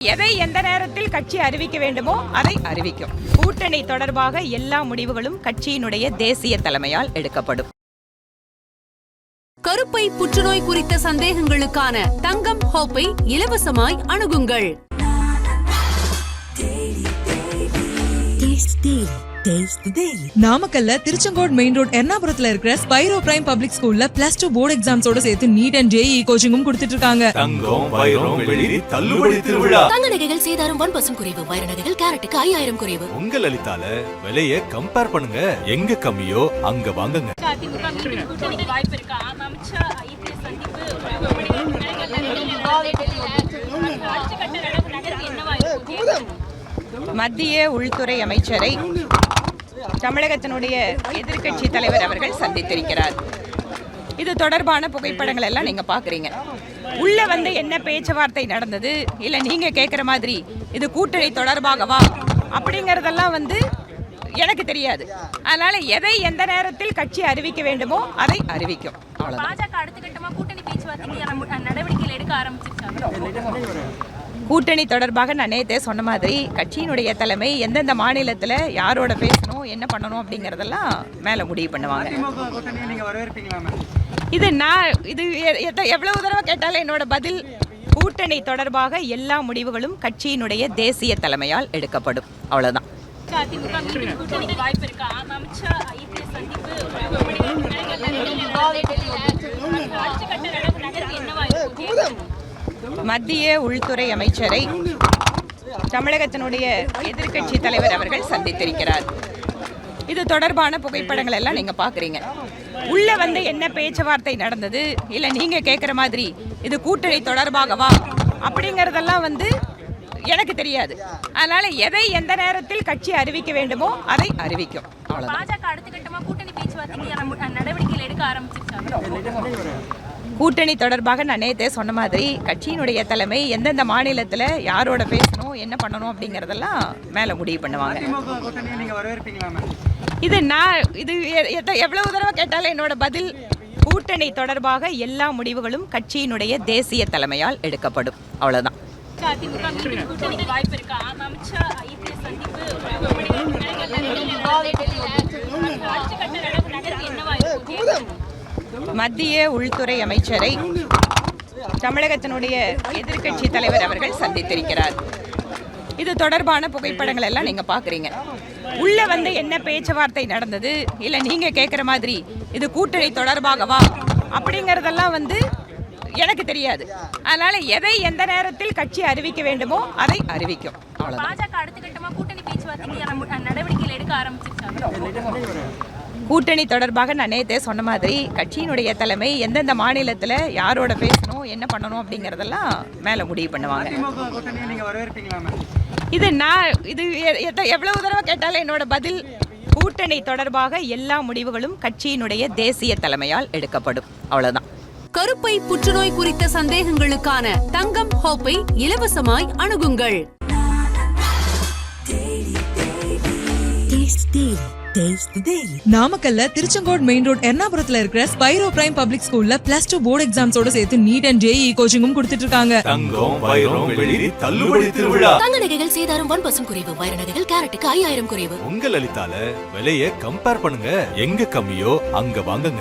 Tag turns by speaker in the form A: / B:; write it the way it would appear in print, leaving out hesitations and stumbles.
A: எதை எந்த நேரத்தில் கட்சி அறிவிக்க வேண்டுமோ அதை அறிவிக்கும். கூட்டணி தொடர்பாக எல்லா முடிவுகளும் கட்சியினுடைய தேசிய தலைமையால் எடுக்கப்படும்.
B: கருப்பை புற்றுநோய் குறித்த சந்தேகங்களுக்கான தங்கம் ஹோப்பை இலவசமாய் அணுகுங்கள்.
C: நாமக்கல்ல திருச்செங்கோடு மெயின் ரோட் எர்ணாபுரத்துல இருக்கிற ஸ்பைரோ பிரைம் பப்ளிக் ஸ்கூல்ல +2 போர்டு எக்ஸாம்ஸோட சேர்த்து நீட் அண்ட் ஜேஇ கோச்சிங்கும் கொடுத்துட்டு இருக்காங்க.
D: தங்கம் வைரம் வெள்ளி தள்ளுபடி திருவிழா.
E: தங்க நகைகள் சேதாரம் 1% குறைவு. வைர நகைகள் கேரட்டுக்கு 5000 குறைவு.
D: உங்க லலிதால விலையை கம்பேர் பண்ணுங்க. எங்க கம்மியோ அங்க வாங்குங்க.
A: மத்திய உள்துறை அமைச்சரை தமிழகத்தினுடைய எதிர்க்கட்சி தலைவர் அவர்கள் சந்தித்திருக்கிறார். இது தொடர்பான புகைப்படங்கள் எல்லாம் நீங்க பாக்குறீங்க. உள்ள வந்து என்ன பேச்சுவார்த்தை நடந்தது, இல்ல நீங்க கேட்கிற மாதிரி இது கூட்டணி தொடர்பாகவா அப்படிங்கறதெல்லாம் வந்து எனக்கு தெரியாது. அதனால எதை எந்த நேரத்தில் கட்சி அறிவிக்க வேண்டுமோ அதை அறிவிக்கும்.
F: பாஜக அடுத்த கட்டமா கூட்டணி பேச்சுவார்த்தைக்கு நடவடிக்கைகள் எடுக்க ஆரம்பிச்சிருக்காங்க.
A: கூட்டணி தொடர்பாக நான் நேத்தே சொன்ன மாதிரி கட்சியினுடைய தலைமை எந்தெந்த மாநிலத்தில் யாரோட பேசணும் என்ன பண்ணணும் அப்படிங்கறதெல்லாம் மேல முடிவு பண்ணுவாங்க. இது எவ்வளவு தடவை கேட்டாலும் என்னோட பதில் கூட்டணி தொடர்பாக எல்லா முடிவுகளும் கட்சியினுடைய தேசிய தலைமையால் எடுக்கப்படும். அவ்வளவுதான். மத்திய உள்துறை அமைச்சரை தமிழகத்தினுடைய எதிர்க்கட்சி தலைவர் அவர்கள் சந்தித்திருக்கிறார். இது தொடர்பான புகைப்படங்கள் எல்லாம் நீங்க பாக்குறீங்க. உள்ள வந்து என்ன பேச்சுவார்த்தை நடந்தது, இல்ல நீங்க கேட்கிற மாதிரி இது கூட்டணி தொடர்பாகவா அப்படிங்கறதெல்லாம் வந்து எனக்கு தெரியாது. அதனால எதை எந்த நேரத்தில் கட்சி அறிவிக்க வேண்டுமோ அதை அறிவிக்கும்.
F: பாஜக அடுத்த கட்டமா கூட்டணி பேச்சுவார்த்தைக்கு நடவடிக்கைகள் எடுக்க ஆரம்பிச்சிருக்காங்க.
A: கூட்டணி தொடர்பாக நான் நேத்தே சொன்ன மாதிரி கட்சியினுடைய தலைமை எந்தெந்த மாநிலத்தில் யாரோட பேசணும் என்ன பண்ணணும் அப்படிங்கறதெல்லாம் மேல முடிவு பண்ணுவாங்க. இது எவ்வளவு தடவை கேட்டாலும் என்னோட பதில் கூட்டணி தொடர்பாக எல்லா முடிவுகளும் கட்சியினுடைய தேசிய தலைமையால் எடுக்கப்படும். அவ்வளவுதான். மத்திய உள்துறை அமைச்சரை தமிழகத்தினுடைய எதிர்க்கட்சி தலைவர் அவர்கள் சந்தித்திருக்கிறார். இது தொடர்பான புகைப்படங்கள் எல்லாம் நீங்க பாக்குறீங்க. உள்ள வந்து என்ன பேச்சுவார்த்தை நடந்தது, இல்ல நீங்க கேட்கிற மாதிரி இது கூட்டணி தொடர்பாகவா அப்படிங்கறதெல்லாம் வந்து எனக்கு தெரியாது. அதனால எதை எந்த நேரத்தில் கட்சி அறிவிக்க வேண்டுமோ அதை அறிவிக்கும்.
F: பாஜக அடுத்த கட்டமா கூட்டணி பேச்சுவார்த்தைக்கு நடவடிக்கைகள் எடுக்க ஆரம்பிச்சிருக்காங்க.
A: கூட்டணி தொடர்பாக நான் நேத்தே சொன்ன மாதிரி கட்சியினுடைய தலைமை எந்தெந்த மாநிலத்தில் யாரோட பேசணும் என்ன பண்ணணும் அப்படிங்கறதெல்லாம் மேல முடிவு பண்ணுவாங்க. இது எவ்வளவு தடவை கேட்டாலும் என்னோட பதில் கூட்டணி தொடர்பாக எல்லா முடிவுகளும் கட்சியினுடைய தேசிய தலைமையால் எடுக்கப்படும். அவ்வளவுதான்.
B: கருப்பை புற்றுநோய் குறித்த சந்தேகங்களுக்கான தங்கம் ஹோப்பை இலவசமாய் அணுகுங்கள்.
C: நாமக்கல்ல திருச்செங்கோடு மெயின் ரோட் எர்ணாபுரத்துல இருக்கிற ஸ்பைரோ பிரைம் பப்ளிக் ஸ்கூல்ல +2 போர்டு எக்ஸாம்ஸோட சேர்த்து நீட் அண்ட் ஜேஇ கோச்சிங்கும் கொடுத்துட்டு இருக்காங்க.
D: தங்கம் வைரம் வெள்ளி தள்ளுபடி திருவிழா.
E: தங்க நகைகள் சேதாரம் 1% குறைவு. வைர நகைகள் கேரட்டுக்கு 5000 குறைவு.
D: உங்க லலிதால விலையை கம்பேர் பண்ணுங்க. எங்க கம்மியோ அங்க வாங்குங்க.